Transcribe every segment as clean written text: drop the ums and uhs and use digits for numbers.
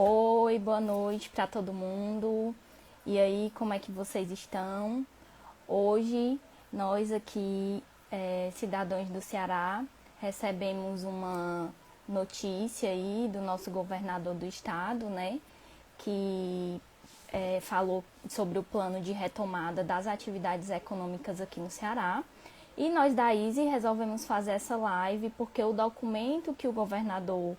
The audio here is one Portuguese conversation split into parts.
Oi, boa noite para todo mundo. E aí, como é que vocês estão? Hoje, nós aqui, cidadãos do Ceará, recebemos uma notícia aí do nosso governador do estado, né? Que falou sobre o plano de retomada das atividades econômicas aqui no Ceará. E nós da ISE resolvemos fazer essa live porque o documento que o governador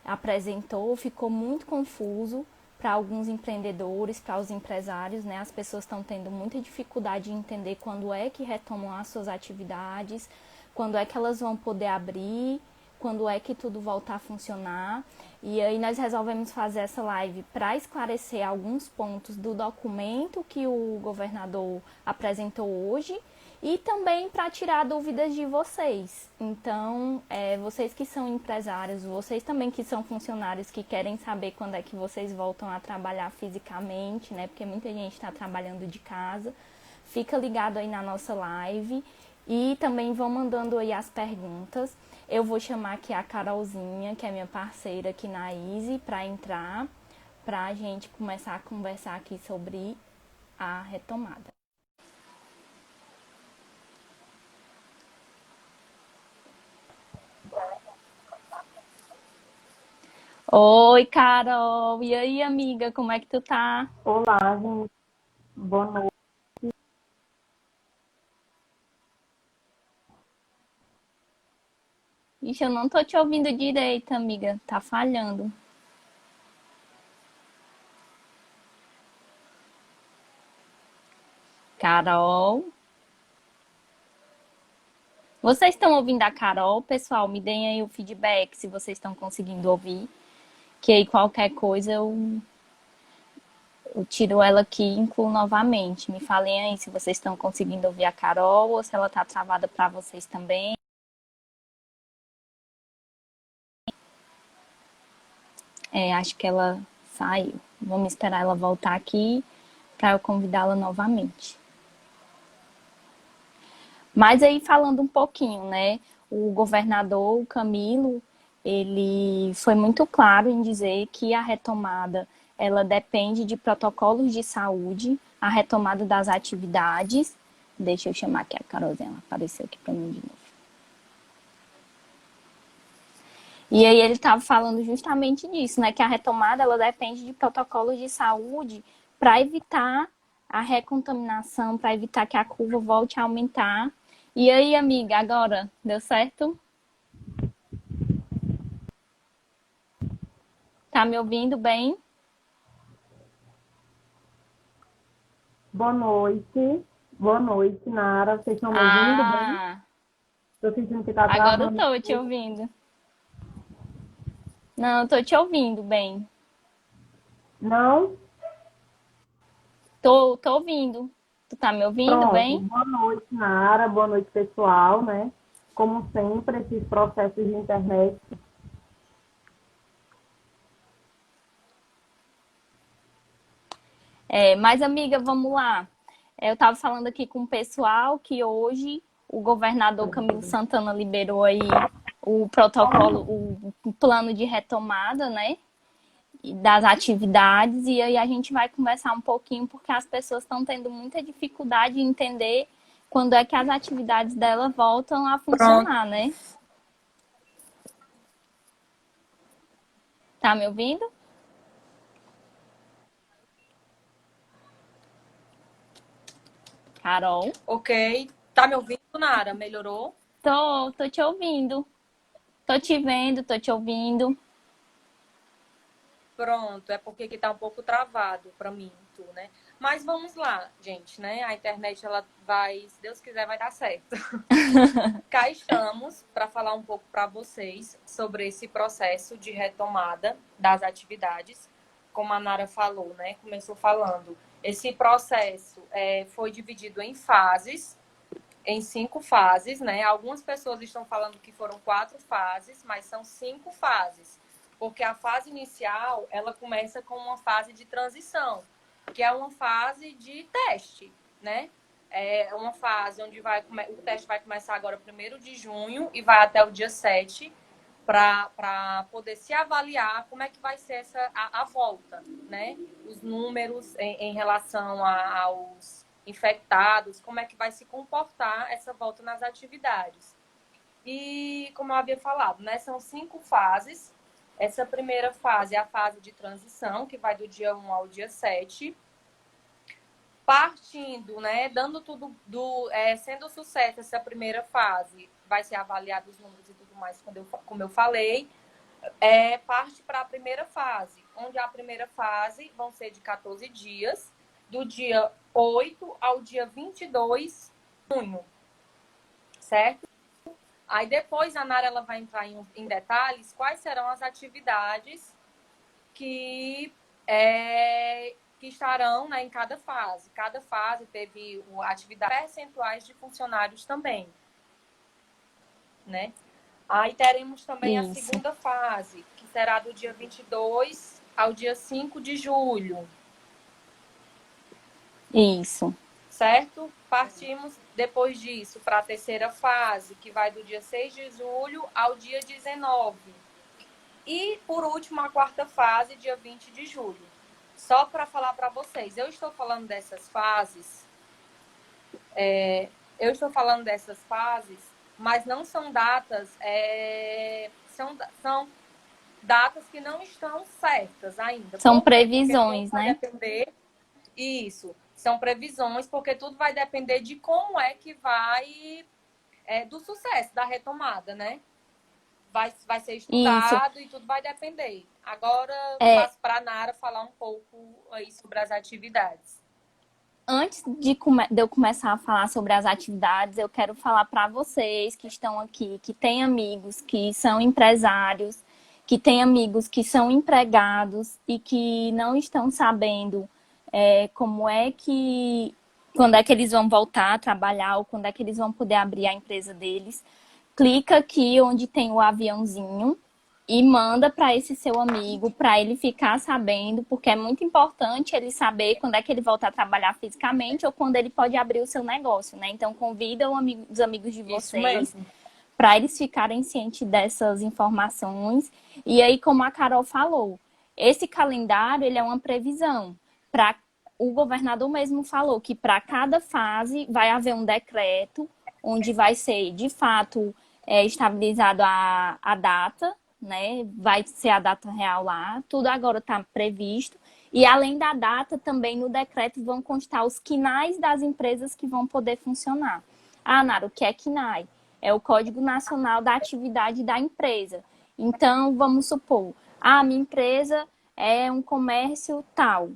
apresentou ficou muito confuso para alguns empreendedores, para os empresários, né? As pessoas estão tendo muita dificuldade em entender quando é que retomam as suas atividades, quando é que elas vão poder abrir, quando é que tudo voltar a funcionar. E aí nós resolvemos fazer essa live para esclarecer alguns pontos do documento que o governador apresentou hoje e também para tirar dúvidas de vocês. Então, vocês que são empresários, vocês também que são funcionários que querem saber quando é que vocês voltam a trabalhar fisicamente, né? Porque muita gente está trabalhando de casa. Fica ligado aí na nossa live e também vão mandando aí as perguntas. Eu vou chamar aqui a Carolzinha, que é minha parceira aqui na Easy, para entrar, para a gente começar a conversar aqui sobre a retomada. Oi, Carol. E aí, amiga, como é que tu tá? Olá, gente. Boa noite. Ixi, eu não tô te ouvindo direito, amiga. Tá falhando. Carol. Vocês estão ouvindo a Carol? Pessoal, me deem aí o feedback se vocês estão conseguindo ouvir. Que aí qualquer coisa eu tiro ela aqui e incluo novamente. Me falem aí se vocês estão conseguindo ouvir a Carol ou se ela tá travada para vocês também. Acho que ela saiu. Vamos esperar ela voltar aqui para eu convidá-la novamente. Mas aí falando um pouquinho, né? O governador, o Camilo, ele foi muito claro em dizer que a retomada ela depende de protocolos de saúde, a retomada das atividades. Deixa eu chamar aqui a Carolzinha, ela apareceu aqui para mim de novo. E aí ele estava falando justamente disso, né? Que a retomada ela depende de protocolos de saúde para evitar a recontaminação, para evitar que a curva volte a aumentar. E aí, amiga, agora deu certo? Tá me ouvindo bem? Boa noite. Boa noite, Nara. Vocês estão me ouvindo bem? Ah, Estou sentindo que está agora eu travando um tô te pouco. ouvindo. Não, eu tô te ouvindo bem. Não? Tô ouvindo. Tu tá me ouvindo Pronto. bem? Boa noite, Nara. Boa noite, pessoal, né? Como sempre, esses processos de internet. Mas, amiga, vamos lá. Eu estava falando aqui com o pessoal que hoje o governador Camilo Santana liberou aí o protocolo, o plano de retomada, né, das atividades, e aí a gente vai conversar um pouquinho porque as pessoas estão tendo muita dificuldade em entender quando é que as atividades dela voltam a Pronto. funcionar, né? Tá me ouvindo? Carol? Ok. Tá me ouvindo, Nara? Melhorou? Tô te ouvindo. Tô te vendo, tô te ouvindo. Pronto. É porque aqui tá um pouco travado pra mim, tu, né? Mas vamos lá, gente, né? A internet, ela vai, se Deus quiser, vai dar certo. Cá estamos para falar um pouco para vocês sobre esse processo de retomada das atividades. Como a Nara falou, né? Começou falando. Esse processo foi dividido em fases, em 5 fases, né? Algumas pessoas estão falando que foram 4 fases, mas são 5 fases, porque a fase inicial ela começa com uma fase de transição, que é uma fase de teste, né? É uma fase onde o teste vai começar agora 1º de junho e vai até o dia 7 para poder se avaliar como é que vai ser a volta, né? Os números em relação aos infectados, como é que vai se comportar essa volta nas atividades. E, como eu havia falado, né, são 5 fases. Essa primeira fase é a fase de transição, que vai do dia 1 ao dia 7. Partindo, né, dando tudo, sendo sucesso essa primeira fase, vai ser avaliado os números e tudo mais, como eu falei, parte para a primeira fase, onde a primeira fase vão ser de 14 dias, do dia 8 ao dia 22 de junho, certo? Aí depois a Nara ela vai entrar em detalhes quais serão as atividades que estarão, né, em cada fase. Cada fase teve atividades percentuais de funcionários também, né? Aí teremos também a segunda fase, que será do dia 22 ao dia 5 de julho. Isso. Certo? Partimos depois disso para a terceira fase, que vai do dia 6 de julho ao dia 19. E, por último, a quarta fase, dia 20 de julho. Só para falar para vocês, eu estou falando dessas fases, mas não são datas, são datas que não estão certas ainda. São previsões, né? Vai depender, isso, são previsões, porque tudo vai depender de como é que vai, do sucesso da retomada, né? Vai ser estudado e tudo vai depender. Agora, passo para a Nara falar um pouco aí sobre as atividades. Antes de eu começar a falar sobre as atividades, eu quero falar para vocês que estão aqui, que têm amigos que são empresários, que têm amigos que são empregados e que não estão sabendo quando é que eles vão voltar a trabalhar ou quando é que eles vão poder abrir a empresa deles. Clica aqui onde tem o aviãozinho e manda para esse seu amigo, para ele ficar sabendo, porque é muito importante ele saber quando é que ele volta a trabalhar fisicamente ou quando ele pode abrir o seu negócio, né? Então, convida os amigos de vocês para eles ficarem cientes dessas informações. E aí, como a Carol falou, esse calendário, ele é uma previsão. O governador mesmo falou que para cada fase vai haver um decreto onde vai ser, de fato, estabilizado a data, né? Vai ser a data real lá, tudo agora está previsto. E além da data, também no decreto vão constar os KNAIs das empresas que vão poder funcionar. Ah, Nara, o que é KNAI? É o Código Nacional da Atividade da Empresa. Então, vamos supor, a minha empresa é um comércio tal.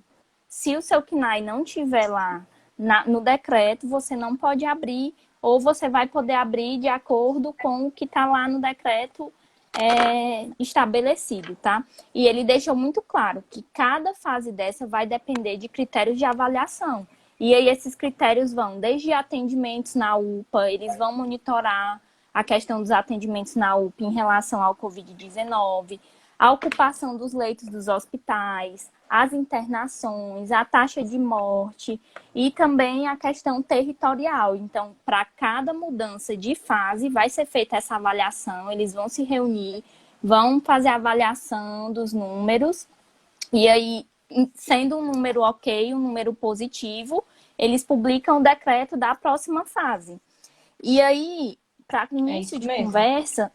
Se o seu KNAI não tiver lá no decreto, você não pode abrir, ou você vai poder abrir de acordo com o que está lá no decreto estabelecido, tá? E ele deixou muito claro que cada fase dessa vai depender de critérios de avaliação. E aí esses critérios vão desde atendimentos na UPA, eles vão monitorar a questão dos atendimentos na UPA em relação ao Covid-19, a ocupação dos leitos dos hospitais, as internações, a taxa de morte e também a questão territorial. Então, para cada mudança de fase, vai ser feita essa avaliação, eles vão se reunir, vão fazer a avaliação dos números, e aí, sendo um número ok, um número positivo, eles publicam o decreto da próxima fase. E aí, para início de conversa,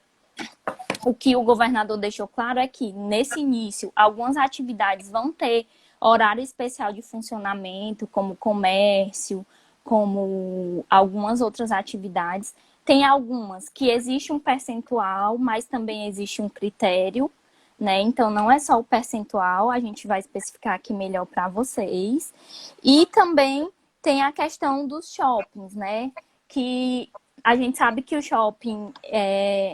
o que o governador deixou claro é que, nesse início, algumas atividades vão ter horário especial de funcionamento, como comércio, como algumas outras atividades. Tem algumas que existe um percentual, mas também existe um critério, né? Então, não é só o percentual, a gente vai especificar aqui melhor para vocês. E também tem a questão dos shoppings, né? Que a gente sabe que o shopping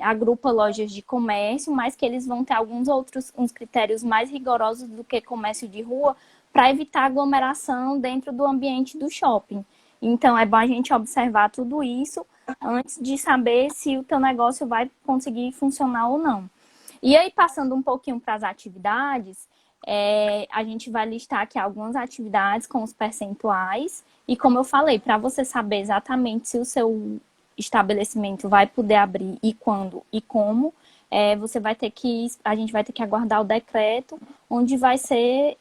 agrupa lojas de comércio, mas que eles vão ter uns critérios mais rigorosos do que comércio de rua para evitar aglomeração dentro do ambiente do shopping. Então, é bom a gente observar tudo isso antes de saber se o teu negócio vai conseguir funcionar ou não. E aí, passando um pouquinho para as atividades, a gente vai listar aqui algumas atividades com os percentuais. E como eu falei, para você saber exatamente se o seu estabelecimento vai poder abrir e quando e como, a gente vai ter que aguardar o decreto, onde vai ser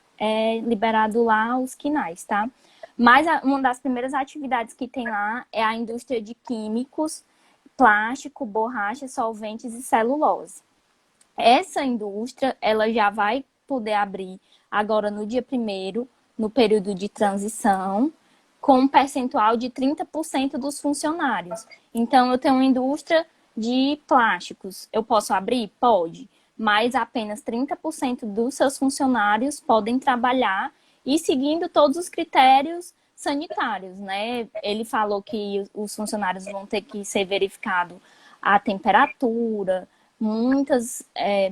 liberado lá os quinais, tá? Mas uma das primeiras atividades que tem lá é a indústria de químicos, plástico, borracha, solventes e celulose. Essa indústria, ela já vai poder abrir agora no dia 1º, no período de transição, com um percentual de 30% dos funcionários. Então, eu tenho uma indústria de plásticos. Eu posso abrir? Pode. Mas apenas 30% dos seus funcionários podem trabalhar e seguindo todos os critérios sanitários, né? Ele falou que os funcionários vão ter que ser verificado a temperatura,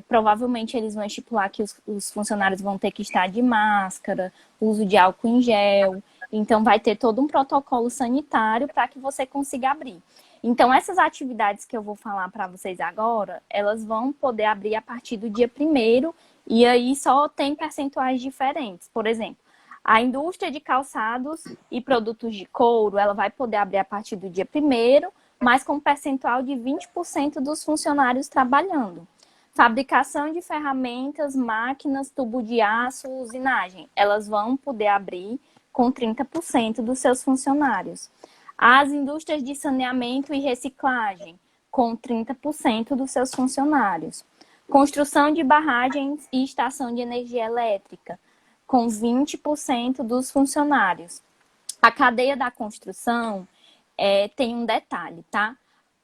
provavelmente eles vão estipular que os funcionários vão ter que estar de máscara, uso de álcool em gel. Então, vai ter todo um protocolo sanitário para que você consiga abrir. Então, essas atividades que eu vou falar para vocês agora, elas vão poder abrir a partir do dia 1º, e aí só tem percentuais diferentes. Por exemplo, a indústria de calçados e produtos de couro, ela vai poder abrir a partir do dia 1º, mas com um percentual de 20% dos funcionários trabalhando. Fabricação de ferramentas, máquinas, tubo de aço, usinagem, elas vão poder abrir com 30% dos seus funcionários. As indústrias de saneamento e reciclagem, com 30% dos seus funcionários. Construção de barragens e estação de energia elétrica, com 20% dos funcionários. A cadeia da construção tem um detalhe, tá?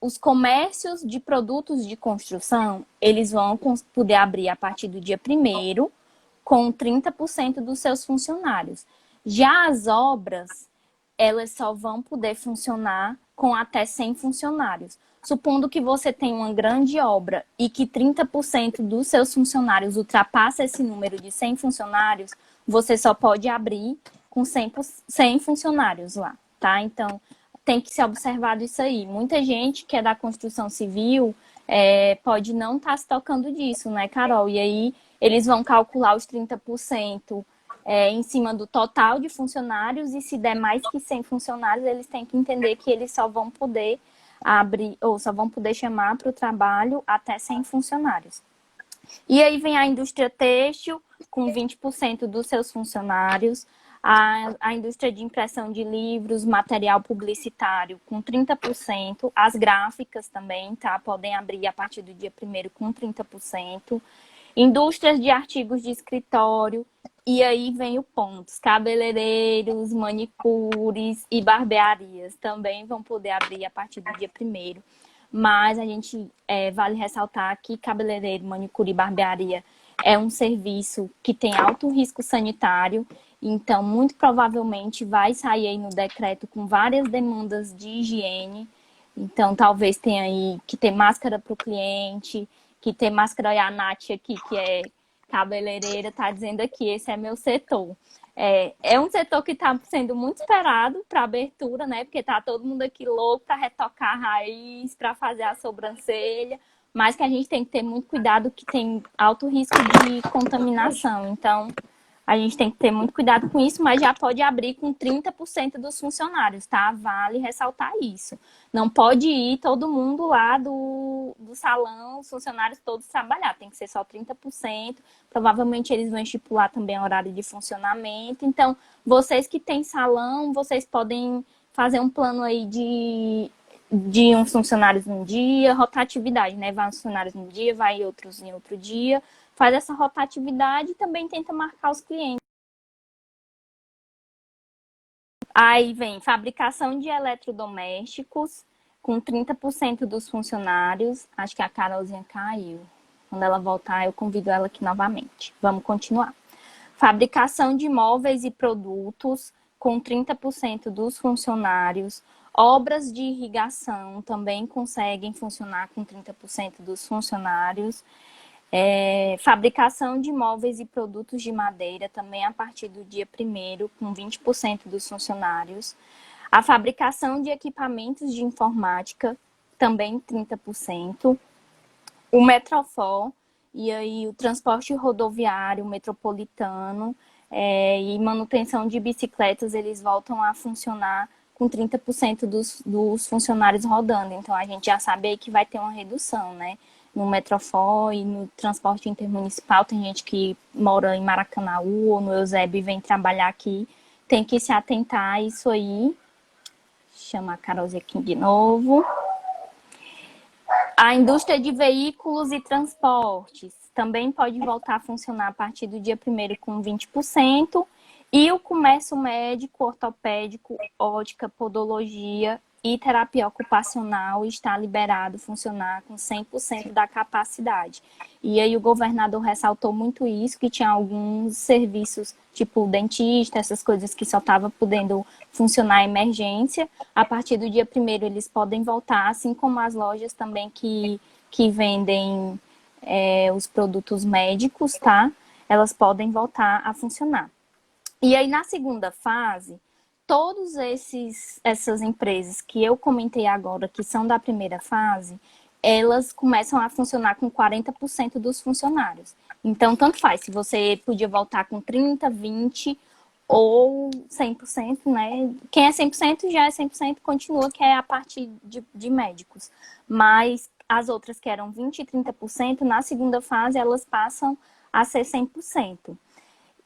Os comércios de produtos de construção, eles vão poder abrir a partir do dia 1º, com 30% dos seus funcionários. Já as obras, elas só vão poder funcionar com até 100 funcionários. Supondo que você tem uma grande obra e que 30% dos seus funcionários ultrapassa esse número de 100 funcionários, você só pode abrir com 100 funcionários lá, tá? Então, tem que ser observado isso aí. Muita gente que é da construção civil pode não estar se tocando disso, né, Carol? E aí, eles vão calcular os 30% em cima do total de funcionários, e se der mais que 100 funcionários, eles têm que entender que eles só vão poder abrir, ou só vão poder chamar para o trabalho até 100 funcionários. E aí vem a indústria têxtil, com 20% dos seus funcionários, a indústria de impressão de livros, material publicitário, com 30%, as gráficas também, tá? Podem abrir a partir do dia 1º com 30%, indústrias de artigos de escritório, e aí vem o ponto, cabeleireiros, manicures e barbearias também vão poder abrir a partir do dia 1º. Mas a gente vale ressaltar que cabeleireiro, manicure e barbearia é um serviço que tem alto risco sanitário, então muito provavelmente vai sair aí no decreto com várias demandas de higiene. Então talvez tenha aí que ter máscara para o cliente, que ter máscara. E a Nath aqui, que é cabeleireira, está dizendo aqui, esse é meu setor. É um setor que está sendo muito esperado para abertura, né? Porque tá todo mundo aqui louco para retocar a raiz, para fazer a sobrancelha, mas que a gente tem que ter muito cuidado, que tem alto risco de contaminação. Então, a gente tem que ter muito cuidado com isso, mas já pode abrir com 30% dos funcionários, tá? Vale ressaltar isso. Não pode ir todo mundo lá do salão, os funcionários todos trabalhar, tem que ser só 30%. Provavelmente eles vão estipular também horário de funcionamento. Então, vocês que têm salão, vocês podem fazer um plano aí de uns funcionários num dia, rotatividade, né? Vai uns funcionários num dia, vai outros em outro dia. Faz essa rotatividade e também tenta marcar os clientes. Aí vem fabricação de eletrodomésticos, com 30% dos funcionários. Acho que a Carolzinha caiu. Quando ela voltar, eu convido ela aqui novamente. Vamos continuar. Fabricação de móveis e produtos, com 30% dos funcionários. Obras de irrigação também conseguem funcionar com 30% dos funcionários. Fabricação de móveis e produtos de madeira, também a partir do dia 1º, com 20% dos funcionários. A fabricação de equipamentos de informática, também 30%. O Metrofor, e aí o transporte rodoviário, metropolitano e manutenção de bicicletas, eles voltam a funcionar com 30% dos funcionários rodando. Então, a gente já sabe aí que vai ter uma redução, né? no Metrofó e no transporte intermunicipal. Tem gente que mora em Maracanaú ou no Eusébio e vem trabalhar aqui. Tem que se atentar a isso aí. Chama a Carolzinha aqui de novo. A indústria de veículos e transportes também pode voltar a funcionar a partir do dia 1º com 20%. E o comércio médico, ortopédico, ótica, podologia e terapia ocupacional está liberado funcionar com 100% da capacidade. E aí o governador ressaltou muito isso, que tinha alguns serviços, tipo dentista, essas coisas que só estavam podendo funcionar em emergência. A partir do dia 1º eles podem voltar, assim como as lojas também que vendem os produtos médicos, tá? Elas podem voltar a funcionar. E aí, na segunda fase, todas essas empresas que eu comentei agora, que são da primeira fase, elas começam a funcionar com 40% dos funcionários. Então, tanto faz, se você podia voltar com 30%, 20% ou 100%, né? Quem é 100% já é 100%, continua, que é a parte de médicos. Mas as outras que eram 20% e 30%, na segunda fase, elas passam a ser 100%.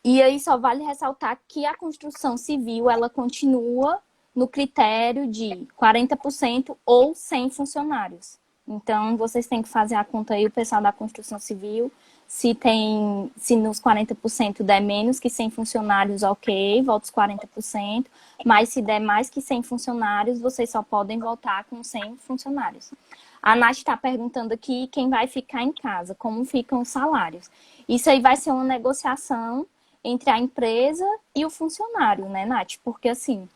E aí só vale ressaltar que a construção civil, ela continua no critério de 40% ou 100 funcionários. Então, vocês têm que fazer a conta aí, o pessoal da construção civil, se nos 40% der menos que 100 funcionários, ok, volta os 40%, mas se der mais que 100 funcionários, vocês só podem voltar com 100 funcionários. A Nath está perguntando aqui quem vai ficar em casa, como ficam os salários. Isso aí vai ser uma negociação entre a empresa e o funcionário, né, Nath? Porque, assim,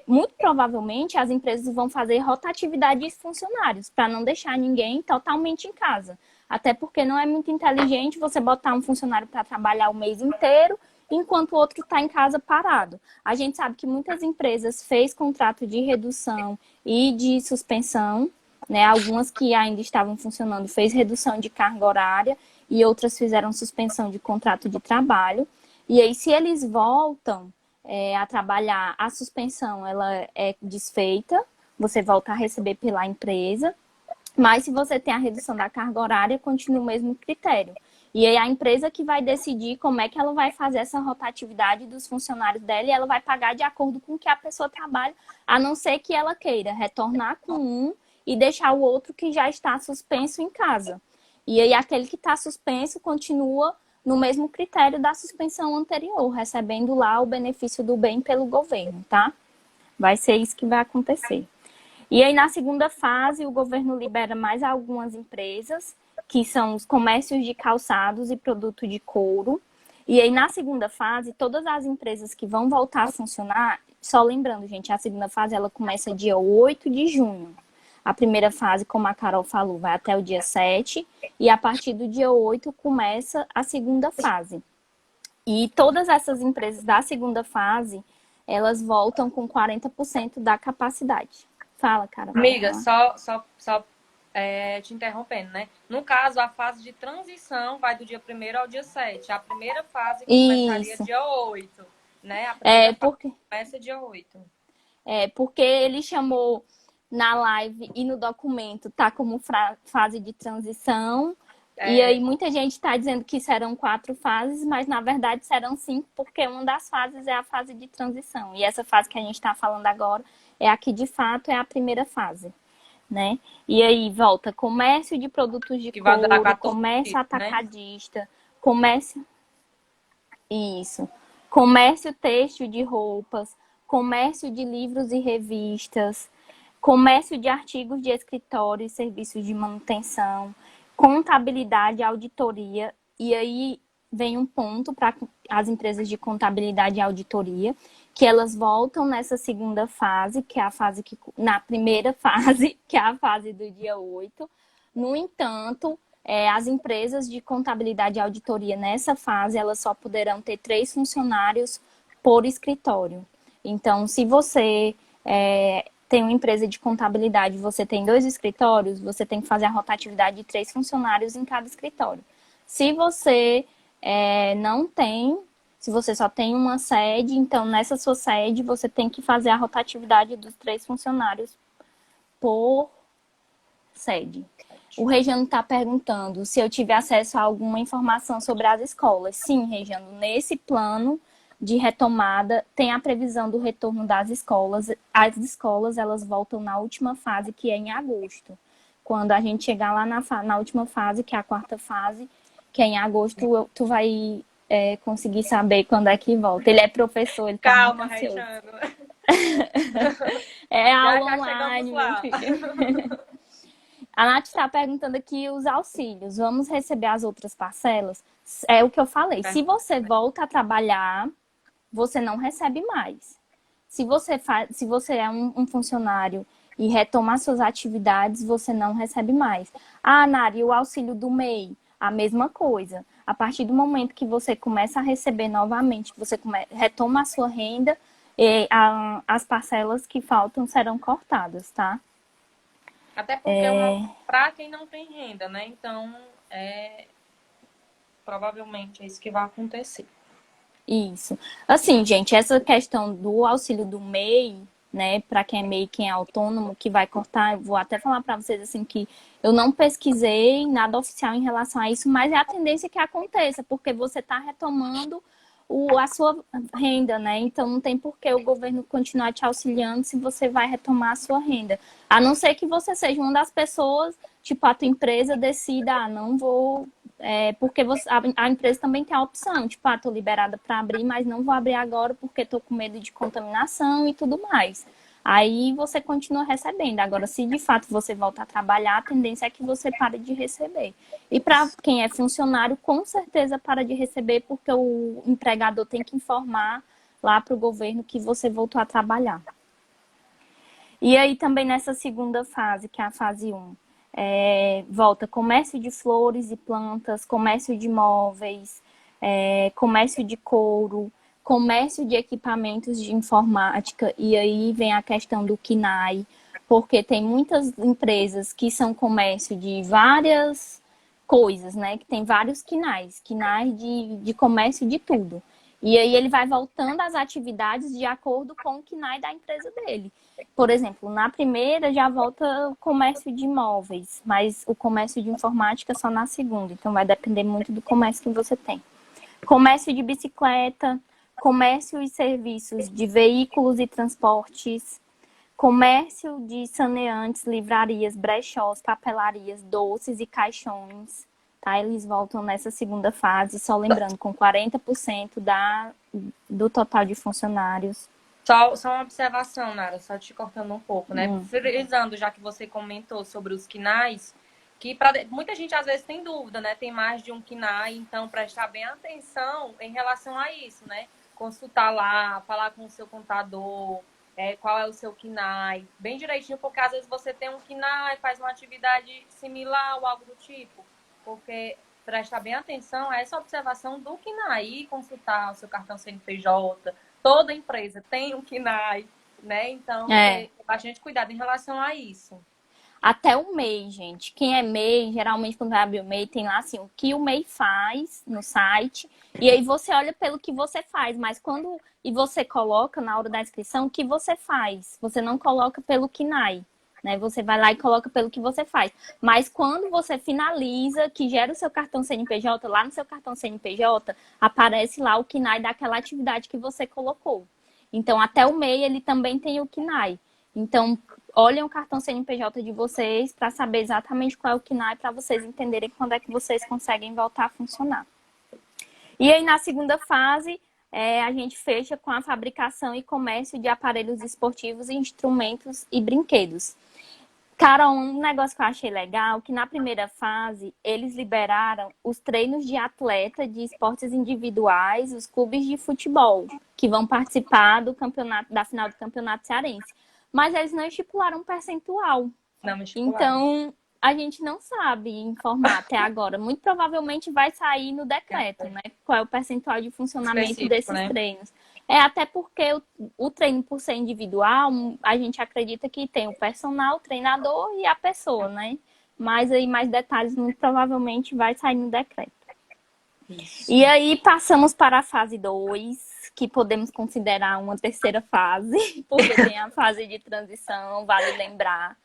muito provavelmente as empresas vão fazer rotatividade de funcionários para não deixar ninguém totalmente em casa. Até porque não é muito inteligente você botar um funcionário para trabalhar o mês inteiro, enquanto o outro está em casa parado. A gente sabe que muitas empresas fez contrato de redução e de suspensão, né? Algumas que ainda estavam funcionando fez redução de carga horária, e outras fizeram suspensão de contrato de trabalho. E aí, se eles voltam a trabalhar, a suspensão ela é desfeita, você volta a receber pela empresa, mas se você tem a redução da carga horária, continua o mesmo critério. E aí a empresa que vai decidir como é que ela vai fazer essa rotatividade dos funcionários dela, e ela vai pagar de acordo com o que a pessoa trabalha, a não ser que ela queira retornar com um e deixar o outro que já está suspenso em casa. E aí aquele que está suspenso continua no mesmo critério da suspensão anterior, recebendo lá o benefício do bem pelo governo, tá? Vai ser isso que vai acontecer. E aí na segunda fase, o governo libera mais algumas empresas, que são os comércios de calçados e produto de couro. E aí na segunda fase, todas as empresas que vão voltar a funcionar, só lembrando, gente, a segunda fase ela começa dia 8 de junho. A primeira fase, como a Carol falou, vai até o dia 7, e a partir do dia 8 começa a segunda fase. E todas essas empresas da segunda fase, elas voltam com 40% da capacidade. Fala, Carol. Amiga, só te interrompendo, né? No caso, a fase de transição vai do dia 1º ao dia 7. A primeira fase começaria dia 8, né? A primeira fase começa dia 8. Porque ele chamou na live e no documento, tá como fase de transição. E aí muita gente está dizendo que serão 4 fases, mas na verdade serão 5, porque uma das fases é a fase de transição. E essa fase que a gente está falando agora é a que de fato é a primeira fase, né? E aí volta comércio de produtos de couro, comércio atacadista, né? Comércio têxtil de roupas, comércio de livros e revistas, comércio de artigos de escritório e serviços de manutenção, contabilidade e auditoria. E aí vem um ponto para as empresas de contabilidade e auditoria, que elas voltam nessa segunda fase, que é a fase que na primeira fase, que é a fase do dia 8. No entanto, as empresas de contabilidade e auditoria nessa fase, elas só poderão ter 3 funcionários por escritório. Então, se você tem uma empresa de contabilidade, você tem 2 escritórios, você tem que fazer a rotatividade de 3 funcionários em cada escritório. Se você não tem, se você só tem uma sede, então nessa sua sede você tem que fazer a rotatividade dos 3 funcionários por sede. O Regiano está perguntando se eu tive acesso a alguma informação sobre as escolas. Sim, Regiano, nesse plano de retomada tem a previsão do retorno das escolas. As escolas, elas voltam na última fase, que é em agosto. Quando a gente chegar lá na última fase, que é a quarta fase, que é em agosto, tu vai conseguir saber quando é que volta. Ele é professor, ele tá muito ansioso. Regiano. É aula Já online, chegamos meu lá. filho. A Nath está perguntando aqui os auxílios. Vamos receber as outras parcelas? É o que eu falei. Se você volta a trabalhar, você não recebe mais. Se você é um funcionário e retomar suas atividades, você não recebe mais. Ah, Nari, o auxílio do MEI, a mesma coisa. A partir do momento que você começa a receber novamente, que você retoma a sua renda, as parcelas que faltam serão cortadas, tá? Até porque para quem não tem renda, né? Então, provavelmente é isso que vai acontecer. Isso. Assim, gente, essa questão do auxílio do MEI, né, para quem é MEI, quem é autônomo, que vai cortar, eu vou até falar para vocês assim que eu não pesquisei nada oficial em relação a isso, mas é a tendência que aconteça, porque você está retomando a sua renda, né? Então não tem por que o governo continuar te auxiliando se você vai retomar a sua renda. A não ser que você seja uma das pessoas, tipo, a tua empresa decida, não vou. Porque a empresa também tem a opção, tipo, tô liberada para abrir, mas não vou abrir agora porque tô com medo de contaminação e tudo mais. Aí você continua recebendo. Agora, se de fato você volta a trabalhar, a tendência é que você pare de receber. E para quem é funcionário, com certeza para de receber, porque o empregador tem que informar lá para o governo que você voltou a trabalhar. E aí também nessa segunda fase, que é a fase 1, volta comércio de flores e plantas, comércio de móveis, comércio de couro, comércio de equipamentos de informática, e aí vem a questão do KNAI, porque tem muitas empresas que são comércio de várias coisas, né? Que tem vários KNAIs de comércio de tudo. E aí ele vai voltando às atividades de acordo com o KNAI da empresa dele. Por exemplo, na primeira já volta o comércio de imóveis, mas o comércio de informática só na segunda. Então vai depender muito do comércio que você tem. Comércio de bicicleta, comércio e serviços de veículos e transportes, comércio de saneantes, livrarias, brechós, papelarias, doces e caixões. Tá? Eles voltam nessa segunda fase, só lembrando, com 40% do total de funcionários. Só uma observação, Nara, só te cortando um pouco, né? Frisando, já que você comentou sobre os KNAIs, que muita gente às vezes tem dúvida, né? Tem mais de um KNAI, então prestar bem atenção em relação a isso, né? Consultar lá, falar com o seu contador, qual é o seu KNAI, bem direitinho, porque às vezes você tem um KNAI, faz uma atividade similar ou algo do tipo, porque prestar bem atenção a essa observação do KNAI e consultar o seu cartão CNPJ. Toda empresa tem um KNAI, né? Então, ter bastante cuidado em relação a isso. Até o MEI, gente. Quem é MEI, geralmente quando vai abrir o MEI, tem lá assim, o que o MEI faz no site. E aí você olha pelo que você faz. Mas e você coloca na hora da inscrição o que você faz. Você não coloca pelo KNAI. Né? Você vai lá e coloca pelo que você faz. Mas quando você finaliza, que gera o seu cartão CNPJ, lá no seu cartão CNPJ, aparece lá o KNAI daquela atividade que você colocou. Então, até o MEI, ele também tem o KNAI. Então, olhem o cartão CNPJ de vocês para saber exatamente qual é o KNAI, para vocês entenderem quando é que vocês conseguem voltar a funcionar. E aí, na segunda fase, a gente fecha com a fabricação e comércio de aparelhos esportivos, instrumentos e brinquedos. Cara, um negócio que eu achei legal, que na primeira fase, eles liberaram os treinos de atleta de esportes individuais, os clubes de futebol, que vão participar da final do campeonato cearense. Mas eles não estipularam um percentual. Não estipularam. Então, a gente não sabe informar até agora. Muito provavelmente vai sair no decreto, né? Qual é o percentual de funcionamento desses treinos. Até porque o treino, por ser individual, a gente acredita que tem o personal, o treinador e a pessoa, né? Mas aí mais detalhes muito provavelmente vai sair no decreto. Isso. E aí passamos para a fase 2, que podemos considerar uma terceira fase, porque tem a fase de transição, vale lembrar.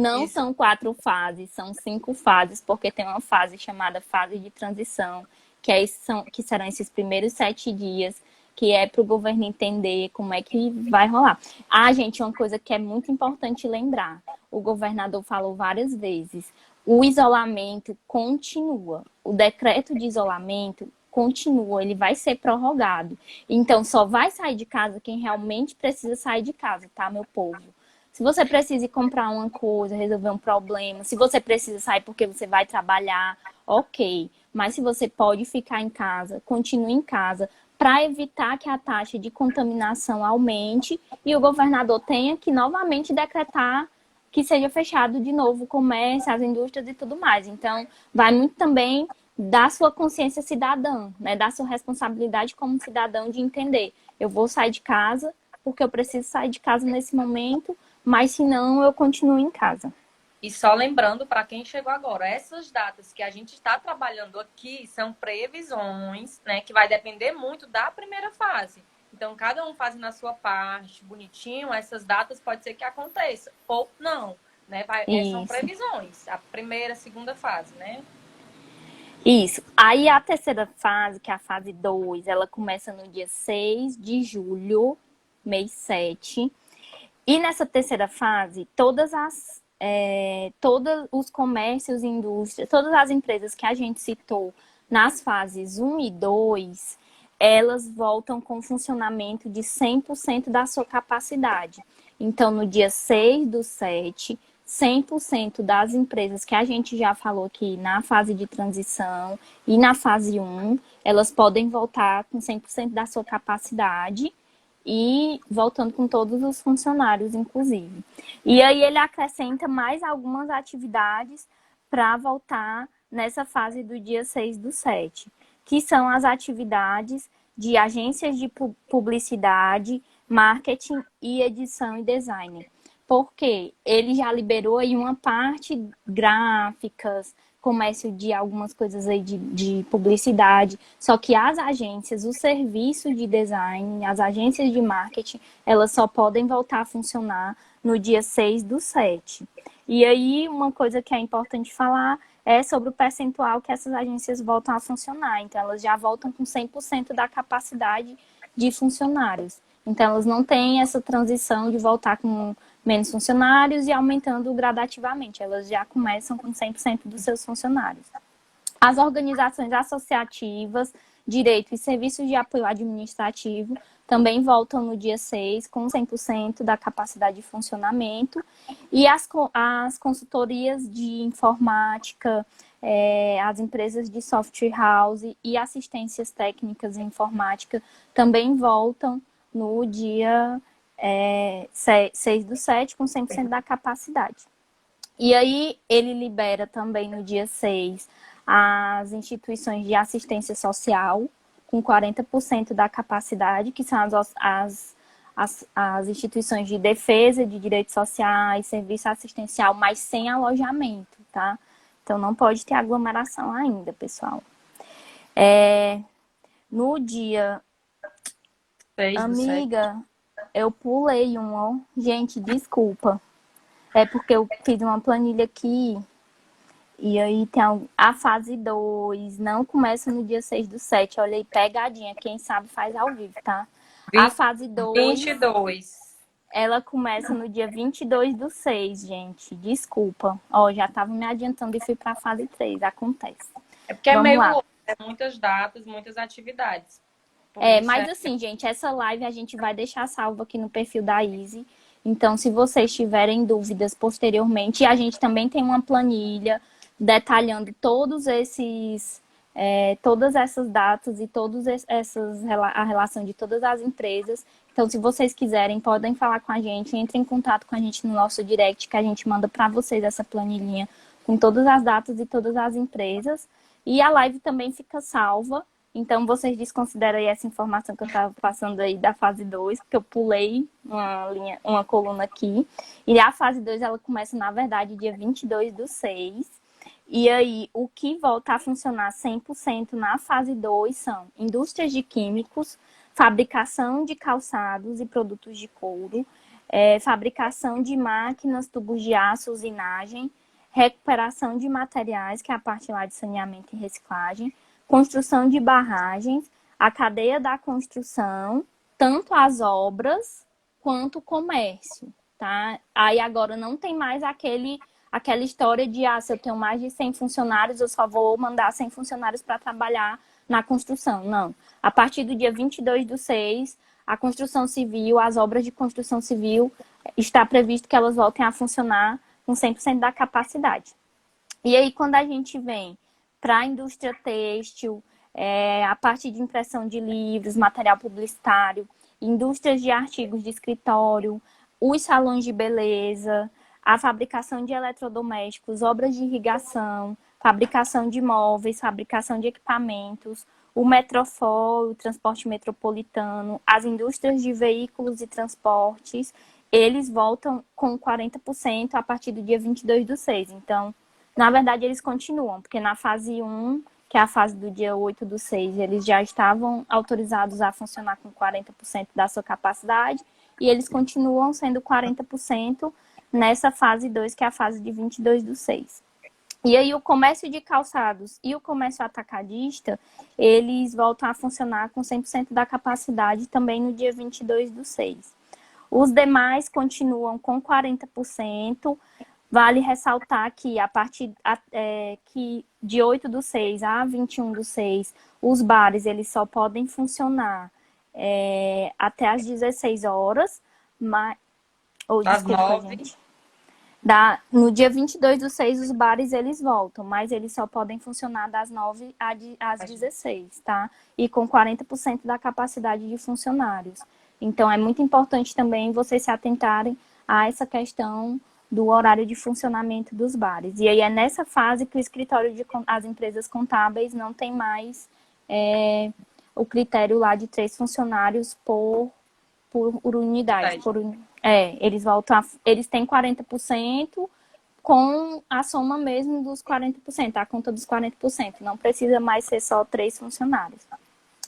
Não Isso. são 4 fases, são 5 fases, porque tem uma fase chamada fase de transição, que serão esses primeiros 7 dias, que é para o governo entender como é que vai rolar. Ah, gente, uma coisa que é muito importante lembrar, o governador falou várias vezes, o isolamento continua, o decreto de isolamento continua, ele vai ser prorrogado. Então, só vai sair de casa quem realmente precisa sair de casa, tá, meu povo? Se você precisa ir comprar uma coisa, resolver um problema, se você precisa sair porque você vai trabalhar, ok. Mas se você pode ficar em casa, continue em casa, para evitar que a taxa de contaminação aumente e o governador tenha que novamente decretar que seja fechado de novo o comércio, as indústrias e tudo mais. Então, vai muito também da sua consciência cidadã, né? Da sua responsabilidade como cidadão de entender. Eu vou sair de casa porque eu preciso sair de casa nesse momento, mas se não, eu continuo em casa. E só lembrando para quem chegou agora, essas datas que a gente está trabalhando aqui são previsões, né, que vai depender muito da primeira fase. Então, cada um fazendo a sua parte, bonitinho, essas datas pode ser que aconteça, ou não, né? São Isso. previsões, a primeira, segunda fase, né? Isso. Aí a terceira fase, que é a fase 2, ela começa no dia 6 de julho, mês 7. E nessa terceira fase, todos os comércios e indústrias, todas as empresas que a gente citou nas fases 1 e 2, elas voltam com funcionamento de 100% da sua capacidade. Então, no dia 6 do 7, 100% das empresas que a gente já falou aqui na fase de transição e na fase 1, elas podem voltar com 100% da sua capacidade e voltando com todos os funcionários, inclusive. E aí ele acrescenta mais algumas atividades para voltar nessa fase do dia 6 do 7, que são as atividades de agências de publicidade, marketing e edição e design. Porque ele já liberou aí uma parte gráficas, comércio de algumas coisas aí de publicidade, só que as agências, o serviço de design, as agências de marketing, elas só podem voltar a funcionar no dia 6 do 7. E aí, uma coisa que é importante falar é sobre o percentual que essas agências voltam a funcionar. Então, elas já voltam com 100% da capacidade de funcionários. Então, elas não têm essa transição de voltar com menos funcionários e aumentando gradativamente. Elas já começam com 100% dos seus funcionários. As organizações associativas, direito e serviços de apoio administrativo também voltam no dia 6 com 100% da capacidade de funcionamento. E as consultorias de informática, as empresas de software house e assistências técnicas em informática também voltam no dia 6 do 7 com 100% da capacidade. E aí ele libera também no dia 6 as instituições de assistência social com 40% da capacidade, que são as instituições de defesa de direitos sociais, serviço assistencial, mas sem alojamento, tá? Então não pode ter aglomeração ainda, pessoal. No dia... 6 do 7. Amiga, eu pulei ó. Gente, desculpa. É porque eu fiz uma planilha aqui e aí tem a fase 2, não começa no dia 6 do 7. Olha aí, pegadinha. Quem sabe faz ao vivo, tá? A fase 2, 22. ela começa no dia 22 do 6, gente. Desculpa. Ó, já tava me adiantando e fui pra fase 3. Acontece. É porque Vamos é meio lá. louco, muitas datas, muitas atividades. Mas assim, gente, essa live a gente vai deixar salvo aqui no perfil da Easy. Então, se vocês tiverem dúvidas posteriormente, a gente também tem uma planilha detalhando todas essas datas e a relação de todas as empresas. Então, se vocês quiserem, podem falar com a gente, entrem em contato com a gente no nosso direct, que a gente manda para vocês essa planilhinha com todas as datas e todas as empresas. E a live também fica salva. Então, vocês desconsideram aí essa informação que eu estava passando aí da fase 2, porque eu pulei uma coluna aqui. E a fase 2, ela começa, na verdade, dia 22 do 6. E aí, o que volta a funcionar 100% na fase 2 são indústrias de químicos, fabricação de calçados e produtos de couro, fabricação de máquinas, tubos de aço, usinagem, recuperação de materiais, que é a parte lá de saneamento e reciclagem, construção de barragens, a cadeia da construção, tanto as obras quanto o comércio, tá? Aí agora não tem mais aquela história de, se eu tenho mais de 100 funcionários, eu só vou mandar 100 funcionários para trabalhar na construção. Não. A partir do dia 22/6, a construção civil, as obras de construção civil, está previsto que elas voltem a funcionar com 100% da capacidade. E aí, quando a gente vem para a indústria têxtil, a parte de impressão de livros, material publicitário, indústrias de artigos de escritório, os salões de beleza, a fabricação de eletrodomésticos, obras de irrigação, fabricação de móveis, fabricação de equipamentos, o Metrofol, o transporte metropolitano, as indústrias de veículos e transportes, eles voltam com 40% a partir do dia 22/6. Então, na verdade, eles continuam, porque na fase 1, que é a fase do dia 8/6, eles já estavam autorizados a funcionar com 40% da sua capacidade, e eles continuam sendo 40% nessa fase 2, que é a fase de 22/6. E aí o comércio de calçados e o comércio atacadista, eles voltam a funcionar com 100% da capacidade também no dia 22/6. Os demais continuam com 40%. Vale ressaltar que a partir que de 8/6 a 21/6, os bares eles só podem funcionar até às 16 horas, mas... Às desculpa, 9. gente. No dia 22/6, os bares eles voltam, mas eles só podem funcionar das 9 às 16, tá? E com 40% da capacidade de funcionários. Então, é muito importante também vocês se atentarem a essa questão do horário de funcionamento dos bares. E aí é nessa fase que o escritório as empresas contábeis não tem mais o critério lá de 3 funcionários por unidade. Eles voltam eles têm 40% com a soma mesmo dos 40%, a conta dos 40%. Não precisa mais ser só 3 funcionários.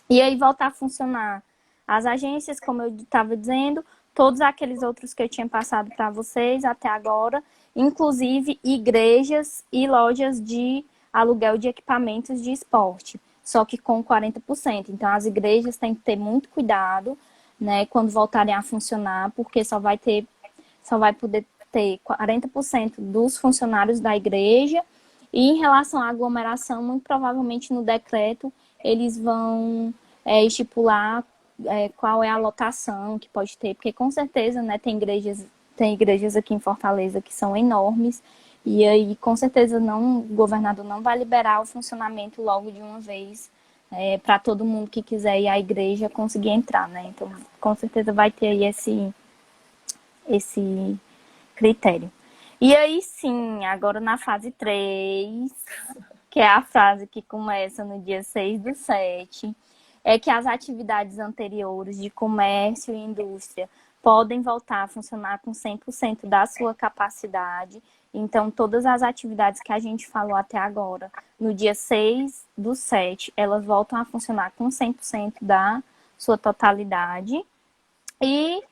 E aí voltar a funcionar as agências, como eu estava dizendo, todos aqueles outros que eu tinha passado para vocês até agora, inclusive igrejas e lojas de aluguel de equipamentos de esporte, só que com 40%. Então, as igrejas têm que ter muito cuidado, né, quando voltarem a funcionar, porque só vai poder ter 40% dos funcionários da igreja. E em relação à aglomeração, muito provavelmente no decreto eles vão estipular qual é a lotação que pode ter, porque com certeza, né, tem igrejas aqui em Fortaleza que são enormes, e aí com certeza o governador não vai liberar o funcionamento logo de uma vez, para todo mundo que quiser ir à igreja conseguir entrar, né? Então, com certeza vai ter aí esse critério. E aí sim, agora na fase 3, que é a fase que começa no dia 6/7, é que as atividades anteriores de comércio e indústria podem voltar a funcionar com 100% da sua capacidade. Então, todas as atividades que a gente falou até agora, no dia 6/7, elas voltam a funcionar com 100% da sua totalidade. E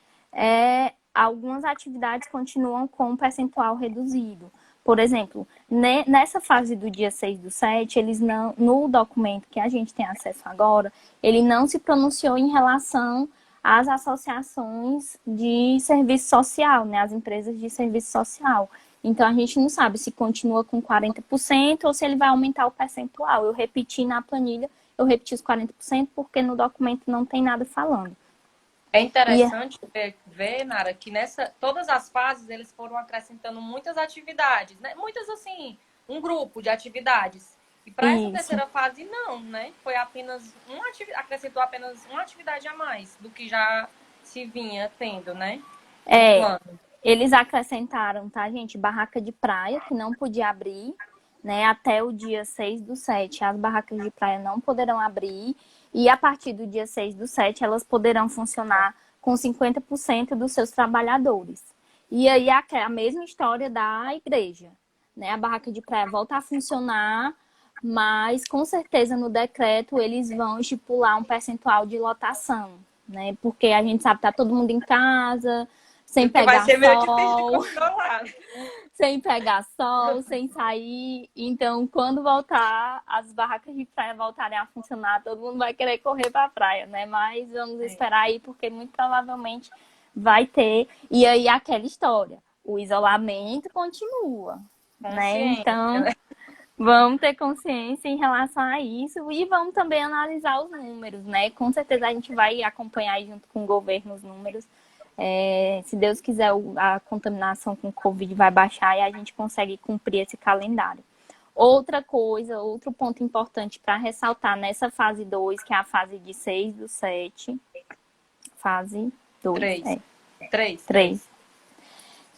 algumas atividades continuam com um percentual reduzido. Por exemplo, nessa fase do dia 6/7, eles não, no documento que a gente tem acesso agora, ele não se pronunciou em relação às associações de serviço social, né, as empresas de serviço social. Então, a gente não sabe se continua com 40% ou se ele vai aumentar o percentual. Eu repeti na planilha, eu repeti os 40% porque no documento não tem nada falando. É interessante ver, Nara, que todas as fases eles foram acrescentando muitas atividades, né? Muitas, assim, um grupo de atividades. E para essa terceira fase, não, né? Foi apenas acrescentou apenas uma atividade a mais do que já se vinha tendo, né? Eles acrescentaram, tá, gente? Barraca de praia, que não podia abrir, né? Até o dia 6/7, as barracas de praia não poderão abrir. E a partir do dia 6/7, elas poderão funcionar com 50% dos seus trabalhadores. E aí a mesma história da igreja, né? A barraca de praia volta a funcionar, mas com certeza no decreto eles vão estipular um percentual de lotação, né? Porque a gente sabe que tá todo mundo em casa, sem Porque vai pegar ser meio difícil de sol, controlar. sem pegar sol, sem sair. Então, quando voltar, as barracas de praia voltarem a funcionar, todo mundo vai querer correr para a praia, né? Mas vamos esperar aí, porque muito provavelmente vai ter. E aí, aquela história, o isolamento continua, né? Consciência, Então, né? vamos ter consciência em relação a isso e vamos também analisar os números, né? Com certeza a gente vai acompanhar aí junto com o governo os números. Se Deus quiser, a contaminação com Covid vai baixar e a gente consegue cumprir esse calendário. Outra coisa, outro ponto importante para ressaltar nessa fase 2, que é a fase de 6/7, fase 2, Três.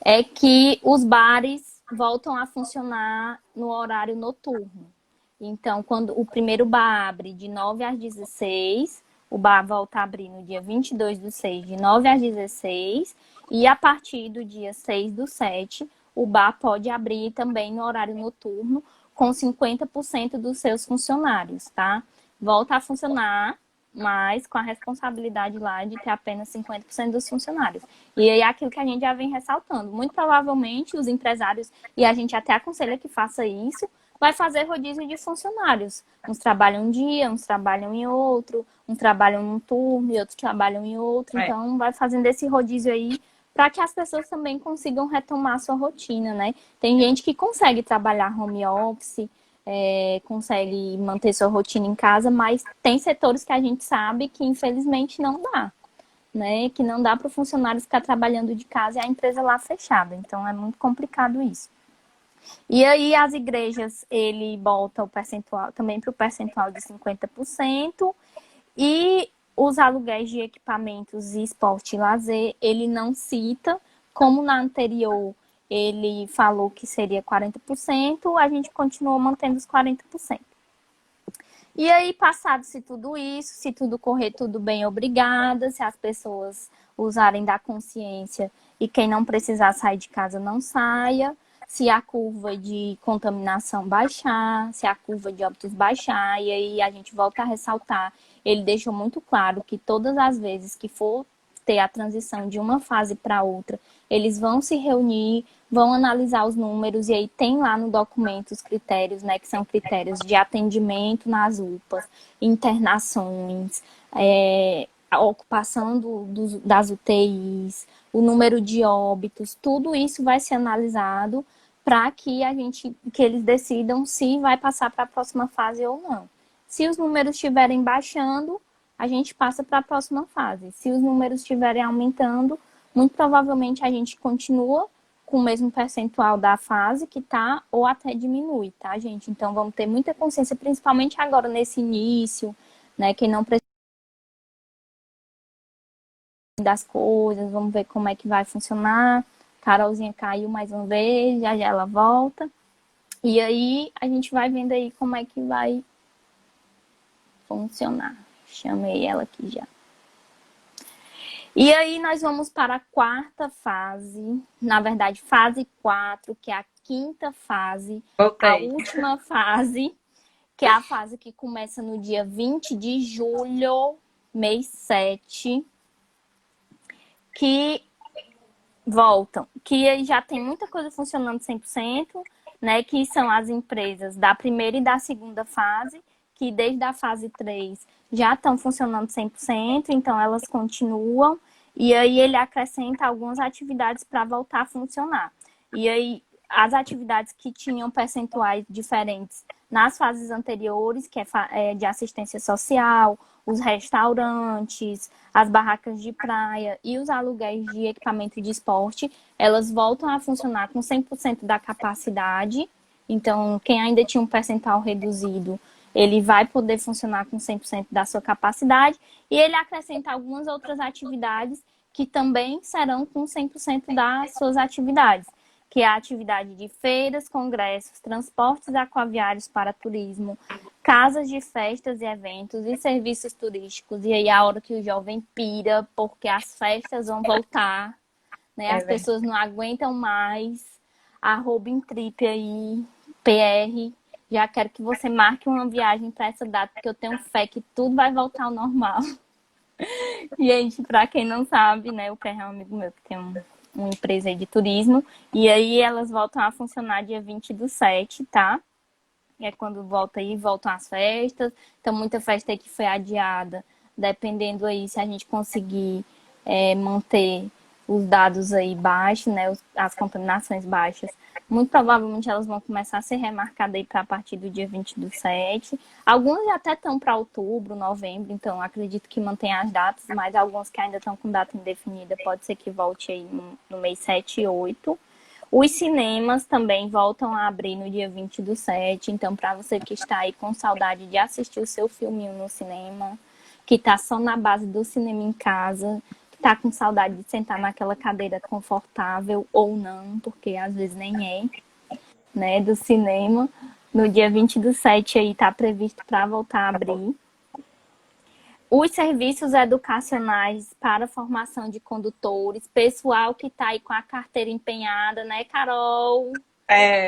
é que os bares voltam a funcionar no horário noturno. Então, quando o primeiro bar abre de 9 às 16, o bar volta a abrir no dia 22/6, de 9 às 16, e a partir do dia 6/7, o bar pode abrir também no horário noturno, com 50% dos seus funcionários, tá? Volta a funcionar, mas com a responsabilidade lá de ter apenas 50% dos funcionários. E aí é aquilo que a gente já vem ressaltando. Muito provavelmente os empresários, e a gente até aconselha que faça isso, vai fazer rodízio de funcionários. Uns trabalham um dia, uns trabalham em outro, uns trabalham num turno e outros trabalham em outro. Então, vai fazendo esse rodízio aí para que as pessoas também consigam retomar a sua rotina, né? Tem gente que consegue trabalhar home office, consegue manter sua rotina em casa, mas tem setores que a gente sabe que infelizmente não dá, né? Que não dá para o funcionário ficar trabalhando de casa e a empresa lá fechada. Então, é muito complicado isso. E aí as igrejas, ele bota o percentual também para o percentual de 50%, e os aluguéis de equipamentos e esporte e lazer, ele não cita, como na anterior ele falou que seria 40%, a gente continuou mantendo os 40%. E aí, passado-se tudo isso, se tudo correr tudo bem, obrigada, se as pessoas usarem da consciência e quem não precisar sair de casa não saia, se a curva de contaminação baixar, se a curva de óbitos baixar, e aí a gente volta a ressaltar, ele deixou muito claro que todas as vezes que for ter a transição de uma fase para outra, eles vão se reunir, vão analisar os números, e aí tem lá no documento os critérios, né, que são critérios de atendimento nas UPAs, internações, a ocupação das UTIs, o número de óbitos, tudo isso vai ser analisado para que eles decidam se vai passar para a próxima fase ou não. Se os números estiverem baixando, a gente passa para a próxima fase. Se os números estiverem aumentando, muito provavelmente a gente continua com o mesmo percentual da fase que tá, ou até diminui, tá, gente? Então vamos ter muita consciência, principalmente agora nesse início, né? Quem não precisa das coisas, vamos ver como é que vai funcionar. Carolzinha caiu mais uma vez, já ela volta. E aí a gente vai vendo aí como é que vai funcionar. Chamei ela aqui já. E aí nós vamos para a quarta fase, na verdade, fase 4, que é a quinta fase, a última fase, que é a fase que começa no dia 20 de julho, mês 7, que voltam, que aí já tem muita coisa funcionando 100%, né, que são as empresas da primeira e da segunda fase, que desde a fase 3 já estão funcionando 100%, então elas continuam, e aí ele acrescenta algumas atividades para voltar a funcionar. E aí as atividades que tinham percentuais diferentes nas fases anteriores, que é de assistência social, os restaurantes, as barracas de praia e os aluguéis de equipamento de esporte, elas voltam a funcionar com 100% da capacidade. Então, quem ainda tinha um percentual reduzido, ele vai poder funcionar com 100% da sua capacidade, e ele acrescenta algumas outras atividades que também serão com 100% das suas atividades, que é a atividade de feiras, congressos, transportes aquaviários para turismo, casas de festas e eventos e serviços turísticos. E aí é a hora que o jovem pira, porque as festas vão voltar, né? As pessoas não aguentam mais. @intrip aí, PR. Já quero que você marque uma viagem para essa data, porque eu tenho fé que tudo vai voltar ao normal. Gente, para quem não sabe, né, o PR é um amigo meu que tem uma empresa aí de turismo, e aí elas voltam a funcionar dia 20/7, tá? É quando volta aí, voltam as festas. Então, muita festa aí que foi adiada, dependendo aí se a gente conseguir manter os dados aí baixos, né, as contaminações baixas. Muito provavelmente elas vão começar a ser remarcadas aí para a partir do dia 20/7. Algumas já até estão para outubro, novembro, então acredito que mantenha as datas, mas algumas que ainda estão com data indefinida, pode ser que volte aí no mês 7 e 8. Os cinemas também voltam a abrir no dia 20/7. Então, para você que está aí com saudade de assistir o seu filminho no cinema, que está só na base do cinema em casa, que está com saudade de sentar naquela cadeira confortável ou não, porque às vezes nem é, né, do cinema. No dia 20/7 aí está previsto para voltar a abrir. Os serviços educacionais para formação de condutores, pessoal que está aí com a carteira empenhada, né, Carol?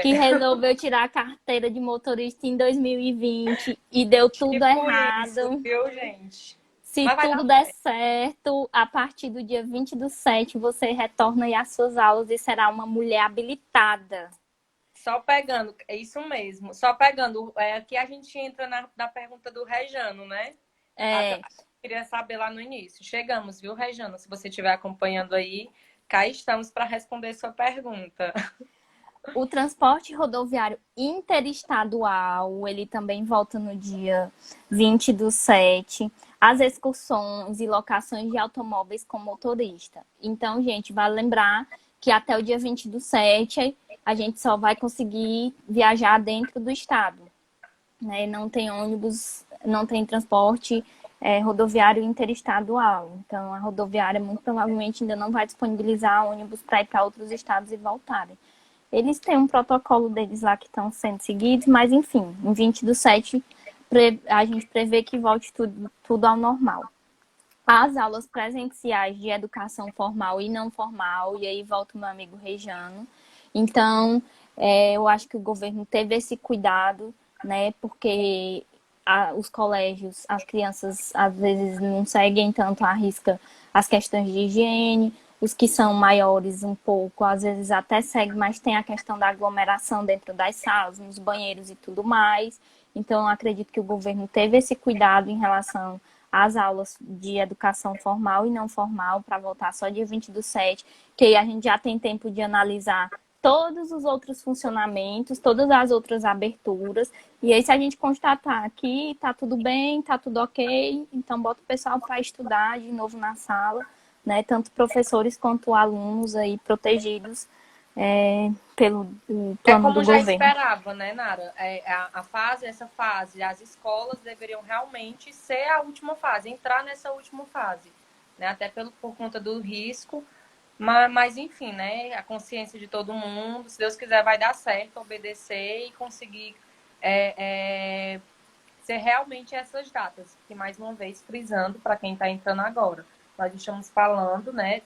Que resolveu tirar a carteira de motorista em 2020 e deu tudo Tipo errado. isso, viu, gente? Se tudo der certo, a partir do dia 20/7, você retorna aí às suas aulas e será uma mulher habilitada. Só pegando, é isso mesmo. Só pegando, aqui a gente entra na pergunta do Rejano, né? Queria saber lá no início. Chegamos, viu, Rejano? Se você estiver acompanhando aí, cá estamos para responder sua pergunta. O transporte rodoviário interestadual, ele também volta no dia 20/7. As excursões e locações de automóveis com motorista. Então, gente, vale lembrar que até o dia 20/7 a gente só vai conseguir viajar dentro do estado, né? Não tem ônibus, não tem transporte rodoviário interestadual. Então, a rodoviária muito provavelmente ainda não vai disponibilizar ônibus para ir para outros estados e voltarem. Eles têm um protocolo deles lá que estão sendo seguidos, mas enfim, em 20/7 a gente prevê que volte tudo ao normal. As aulas presenciais de educação formal e não formal, e aí volta o meu amigo Rejano. Então, eu acho que o governo teve esse cuidado, né, porque os colégios, as crianças às vezes não seguem tanto à risca as questões de higiene, os que são maiores um pouco, às vezes até seguem, mas tem a questão da aglomeração dentro das salas, nos banheiros e tudo mais. Então, eu acredito que o governo teve esse cuidado em relação às aulas de educação formal e não formal, para voltar só dia 20/7, que aí a gente já tem tempo de analisar todos os outros funcionamentos, todas as outras aberturas, e aí se a gente constatar que tá tudo bem, tá tudo ok, então bota o pessoal para estudar de novo na sala, né? Tanto professores quanto alunos aí protegidos pelo plano do como já governo. esperava, né, Nara? Essa fase, as escolas deveriam realmente ser a última fase, entrar nessa última fase, né? Até por conta do risco. Mas, enfim, né? A consciência de todo mundo, se Deus quiser, vai dar certo, obedecer e conseguir ser realmente essas datas. Que, mais uma vez, frisando para quem está entrando agora. Nós estamos falando, né,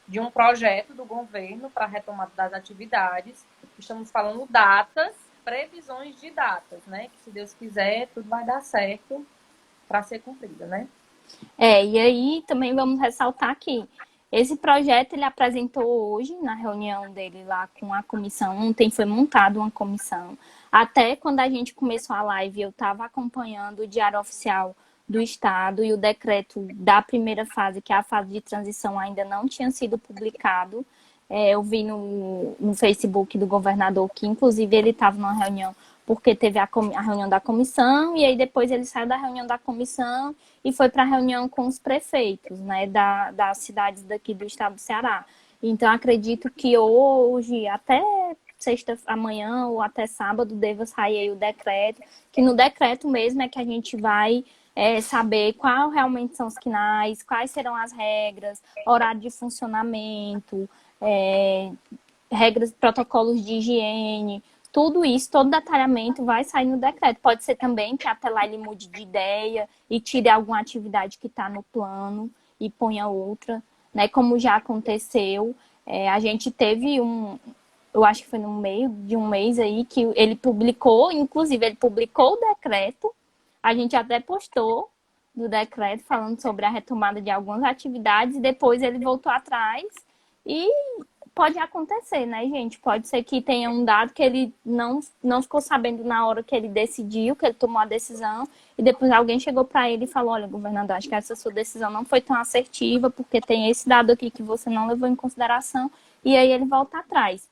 de um projeto do governo para a retomada das atividades. Estamos falando datas, previsões de datas, né? Que, se Deus quiser, tudo vai dar certo para ser cumprida, né? E aí também vamos ressaltar que esse projeto ele apresentou hoje na reunião dele lá com a comissão. Ontem foi montada uma comissão. Até quando a gente começou a live, eu estava acompanhando o Diário Oficial do Estado e o decreto da primeira fase, que é a fase de transição, ainda não tinha sido publicado. Eu vi no Facebook do governador que, inclusive, ele estava numa reunião porque teve a reunião da comissão, e aí depois ele saiu da reunião da comissão e foi para a reunião com os prefeitos, né, das cidades daqui do estado do Ceará. Então, acredito que hoje, até amanhã ou até sábado, deva sair aí o decreto, que no decreto mesmo é que a gente vai saber qual realmente são os quinais, quais serão as regras, horário de funcionamento, regras, protocolos de higiene, tudo isso, todo detalhamento vai sair no decreto. Pode ser também que até lá ele mude de ideia e tire alguma atividade que está no plano e ponha outra, né? Como já aconteceu. A gente teve eu acho que foi no meio de um mês aí, que ele publicou, inclusive ele publicou o decreto, a gente até postou do decreto falando sobre a retomada de algumas atividades, e depois ele voltou atrás E pode acontecer, né, gente? Pode ser que tenha um dado que ele não ficou sabendo na hora que ele decidiu, que ele tomou a decisão, e depois alguém chegou para ele e falou: olha, governador, acho que essa sua decisão não foi tão assertiva, porque tem esse dado aqui que você não levou em consideração, e aí ele volta atrás.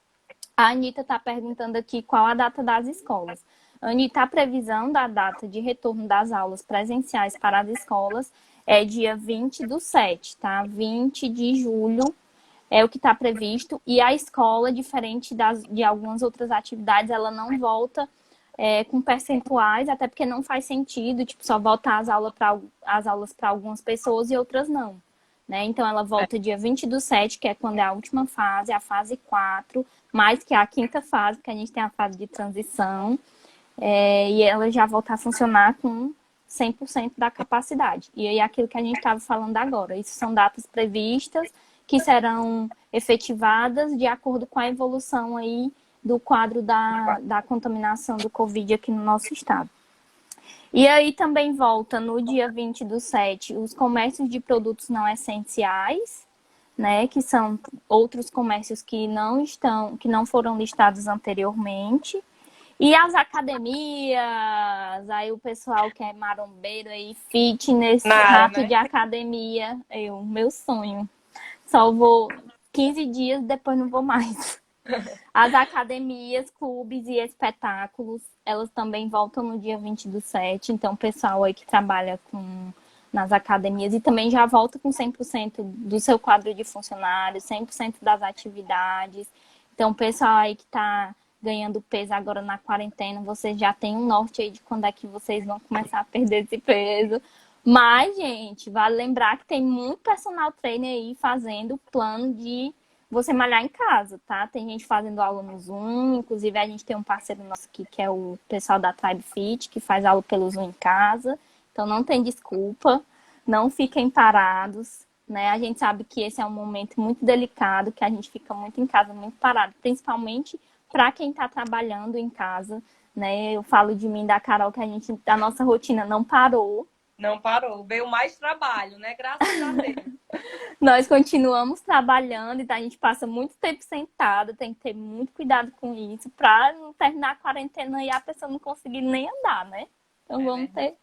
A Anitta está perguntando aqui qual a data das escolas. Anitta, a previsão da data de retorno das aulas presenciais para as escolas é dia 20/7, tá? 20 de julho é o que está previsto. E a escola, diferente de algumas outras atividades, ela não volta com percentuais, até porque não faz sentido, tipo, só voltar as aulas para algumas pessoas e outras não. Né? Então, ela volta dia 20/7, que é quando é a última fase, a fase 4, mais que a quinta fase, porque a gente tem a fase de transição, e ela já volta a funcionar com 100% da capacidade. E aí, aquilo que a gente estava falando agora, isso são datas previstas que serão efetivadas de acordo com a evolução aí do quadro da contaminação do Covid aqui no nosso estado. E aí também volta no dia 20/7 os comércios de produtos não essenciais, né, que são outros comércios que não foram listados anteriormente. E as academias, aí o pessoal que é marombeiro aí, fitness, rato de academia, meu sonho. Só vou 15 dias, depois não vou mais. As academias, clubes e espetáculos, elas também voltam no dia 20/7. Então, o pessoal aí que trabalha nas academias e também já volta com 100% do seu quadro de funcionários, 100% das atividades. Então, o pessoal aí que está ganhando peso agora na quarentena, vocês já têm um norte aí de quando é que vocês vão começar a perder esse peso. Mas, gente, vale lembrar que tem muito personal trainer aí fazendo plano de você malhar em casa, tá? Tem gente fazendo aula no Zoom, inclusive a gente tem um parceiro nosso aqui que é o pessoal da Tribe Fit, que faz aula pelo Zoom em casa. Então não tem desculpa, não fiquem parados, né? A gente sabe que esse é um momento muito delicado, que a gente fica muito em casa, muito parado, principalmente para quem está trabalhando em casa, né? Eu falo de mim, da Carol, que a nossa rotina não parou. Não parou, veio mais trabalho, né? Graças a Deus. Nós continuamos trabalhando, então a gente passa muito tempo sentado, tem que ter muito cuidado com isso, para não terminar a quarentena e a pessoa não conseguir nem andar, né? Então vamos ter.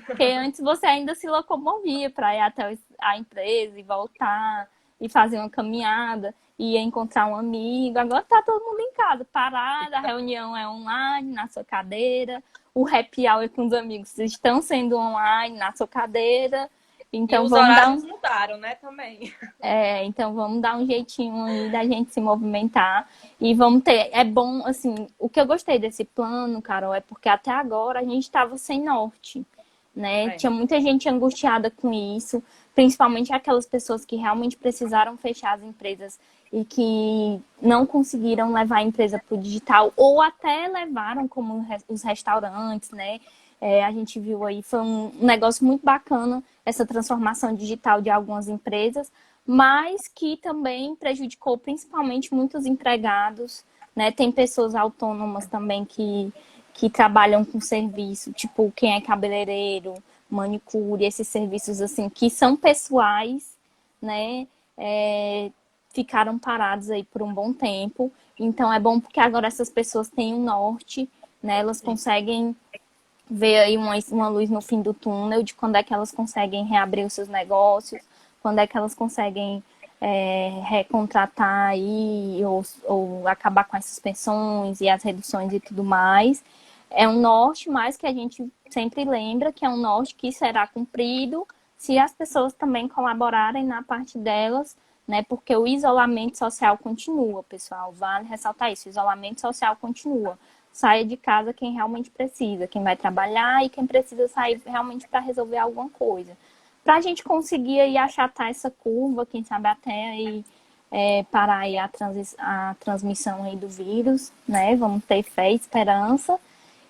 Porque antes você ainda se locomovia para ir até a empresa e voltar, e fazer uma caminhada, e encontrar um amigo. Agora tá todo mundo em casa, parado, a reunião é online, na sua cadeira, o happy hour com os amigos estão sendo online, na sua cadeira. Então, e os horários mudaram, né, também. Então vamos dar um jeitinho aí da gente se movimentar e vamos ter, é bom, assim, o que eu gostei desse plano, Carol, é porque até agora a gente estava sem norte, né? Tinha muita gente angustiada com isso, principalmente aquelas pessoas que realmente precisaram fechar as empresas e que não conseguiram levar a empresa para o digital, ou até levaram, como os restaurantes, né? A gente viu aí, foi um negócio muito bacana essa transformação digital de algumas empresas, mas que também prejudicou principalmente muitos empregados, né? Tem pessoas autônomas também que trabalham com serviço, tipo quem é cabeleireiro, manicure, esses serviços assim, que são pessoais, né? Ficaram parados aí por um bom tempo. Então é bom porque agora essas pessoas têm um norte, né? Elas conseguem ver aí uma luz no fim do túnel de quando é que elas conseguem reabrir os seus negócios, quando é que elas conseguem recontratar aí ou acabar com as suspensões e as reduções e tudo mais. É um norte, mas que a gente sempre lembra que é um norte que será cumprido se as pessoas também colaborarem na parte delas, né? Porque o isolamento social continua, pessoal. Vale ressaltar isso, o isolamento social continua. Saia de casa quem realmente precisa, quem vai trabalhar e quem precisa sair realmente para resolver alguma coisa. Para a gente conseguir aí achatar essa curva, quem sabe até aí parar aí a transmissão aí do vírus, né? Vamos ter fé e esperança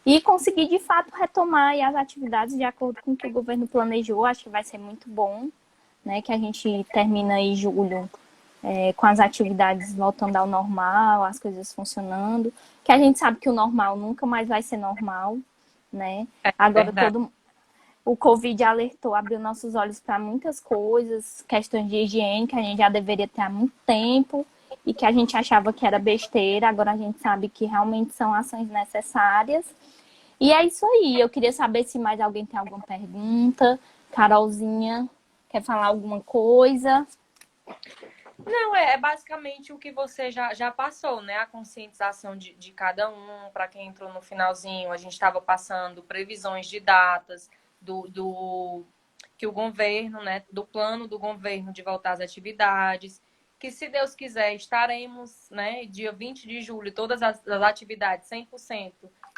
e conseguir de fato retomar aí as atividades de acordo com o que o governo planejou. Acho que vai ser muito bom, né? Que a gente termina aí julho com as atividades voltando ao normal, as coisas funcionando, que a gente sabe que o normal nunca mais vai ser normal, né? Agora o Covid alertou, abriu nossos olhos para muitas coisas, questões de higiene que a gente já deveria ter há muito tempo e que a gente achava que era besteira, agora a gente sabe que realmente são ações necessárias. E é isso aí, eu queria saber se mais alguém tem alguma pergunta. Carolzinha, quer falar alguma coisa? Não, é basicamente o que você já passou, né? A conscientização de cada um, para quem entrou no finalzinho, a gente estava passando previsões de datas que o governo, né? Do plano do governo de voltar às atividades, que se Deus quiser, estaremos, né? Dia 20 de julho, todas as atividades 100%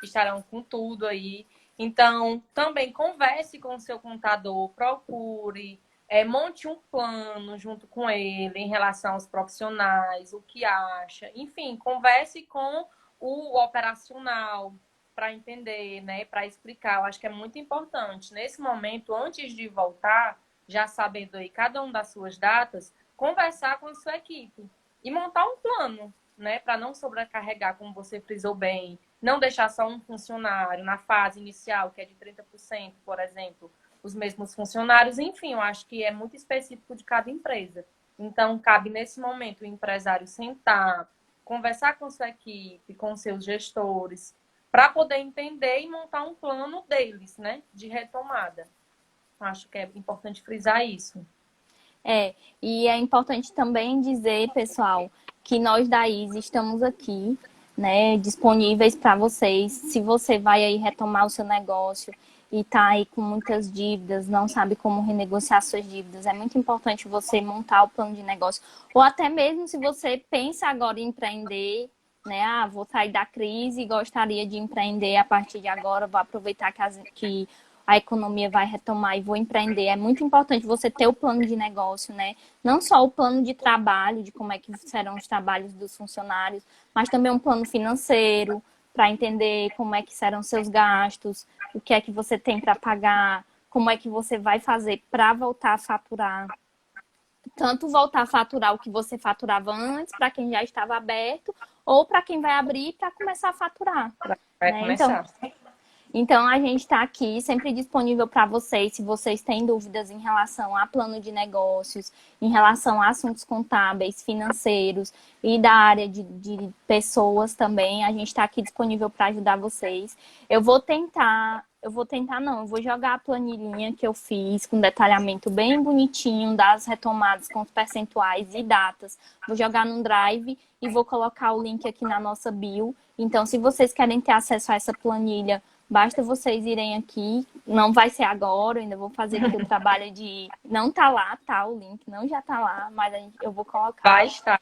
estarão com tudo aí. Então, também converse com o seu contador, procure. Monte um plano junto com ele em relação aos profissionais, o que acha. Enfim, converse com o operacional para entender, né? Para explicar. Eu acho que é muito importante. Nesse momento, antes de voltar, já sabendo aí cada uma das suas datas, conversar com a sua equipe e montar um plano, né? Para não sobrecarregar, como você frisou bem, não deixar só um funcionário na fase inicial, que é de 30%, por exemplo, os mesmos funcionários, enfim, eu acho que é muito específico de cada empresa. Então, cabe nesse momento o empresário sentar, conversar com sua equipe, com seus gestores, para poder entender e montar um plano deles, né, de retomada. Acho que é importante frisar isso. E é importante também dizer, pessoal, que nós da ISE estamos aqui, né, disponíveis para vocês. Se você vai aí retomar o seu negócio e está aí com muitas dívidas, não sabe como renegociar suas dívidas, é muito importante você montar o plano de negócio. Ou até mesmo se você pensa agora em empreender, né, vou sair da crise e gostaria de empreender a partir de agora, vou aproveitar que a economia vai retomar e vou empreender. É muito importante você ter o plano de negócio, né? Não só o plano de trabalho, de como é que serão os trabalhos dos funcionários, mas também um plano financeiro, para entender como é que serão seus gastos, o que é que você tem para pagar, como é que você vai fazer para voltar a faturar. Tanto voltar a faturar o que você faturava antes, para quem já estava aberto, ou para quem vai abrir para começar a faturar. Vai Né? começar. Então, a gente está aqui sempre disponível para vocês, se vocês têm dúvidas em relação a plano de negócios, em relação a assuntos contábeis, financeiros e da área de pessoas também, a gente está aqui disponível para ajudar vocês. Eu vou jogar a planilhinha que eu fiz com detalhamento bem bonitinho das retomadas com os percentuais e datas. Vou jogar num drive e vou colocar o link aqui na nossa bio. Então, se vocês querem ter acesso a essa planilha, basta vocês irem aqui, não vai ser agora, eu ainda vou fazer aqui o trabalho de... Não tá lá, tá? O link não já tá lá, mas eu vou colocar. Vai estar.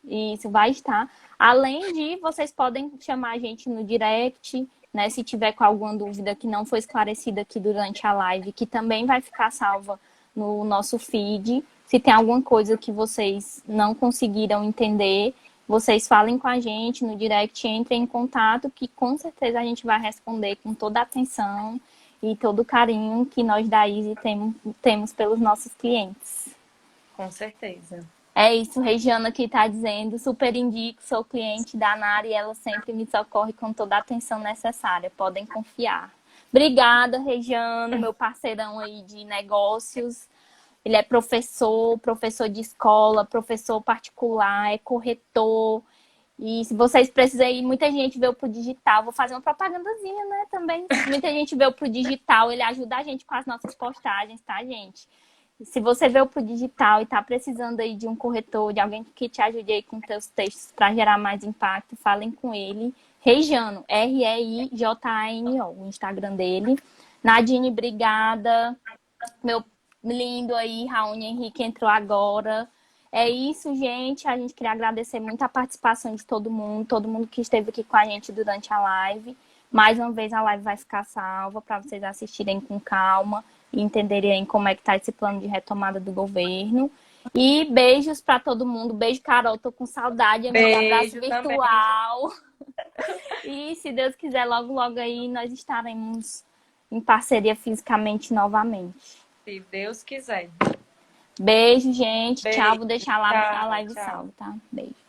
Isso, vai estar. Além de, vocês podem chamar a gente no direct, né? Se tiver com alguma dúvida que não foi esclarecida aqui durante a live, que também vai ficar salva no nosso feed. Se tem alguma coisa que vocês não conseguiram entender, vocês falem com a gente no direct, entrem em contato, que com certeza a gente vai responder com toda a atenção e todo o carinho que nós da Easy temos pelos nossos clientes. Com certeza. É isso, Regiana que está dizendo, super indico, sou cliente da Nara e ela sempre me socorre com toda a atenção necessária, podem confiar. Obrigada, Regiana, meu parceirão aí de negócios. Ele é professor de escola, professor particular, é corretor. E se vocês precisarem, muita gente veio pro digital. Vou fazer uma propagandazinha, né, também. Muita gente veio pro digital, ele ajuda a gente com as nossas postagens, tá, gente? E se você veio pro digital e tá precisando aí de um corretor, de alguém que te ajude aí com teus textos para gerar mais impacto, falem com ele. Reijano, Reijano, o Instagram dele. Nadine, obrigada. Meu lindo aí, Raoni Henrique entrou agora. É isso, gente. A gente queria agradecer muito a participação de todo mundo que esteve aqui com a gente durante a live. Mais uma vez, a live vai ficar salva para vocês assistirem com calma e entenderem como é que tá esse plano de retomada do governo. E beijos para todo mundo. Beijo, Carol. Tô com saudade, amiga. Abraço virtual. E se Deus quiser, logo, logo aí nós estaremos em parceria fisicamente novamente. Se Deus quiser. Beijo, gente. Beijo, tchau. Vou deixar lá a live tchau. salva, tá? Beijo.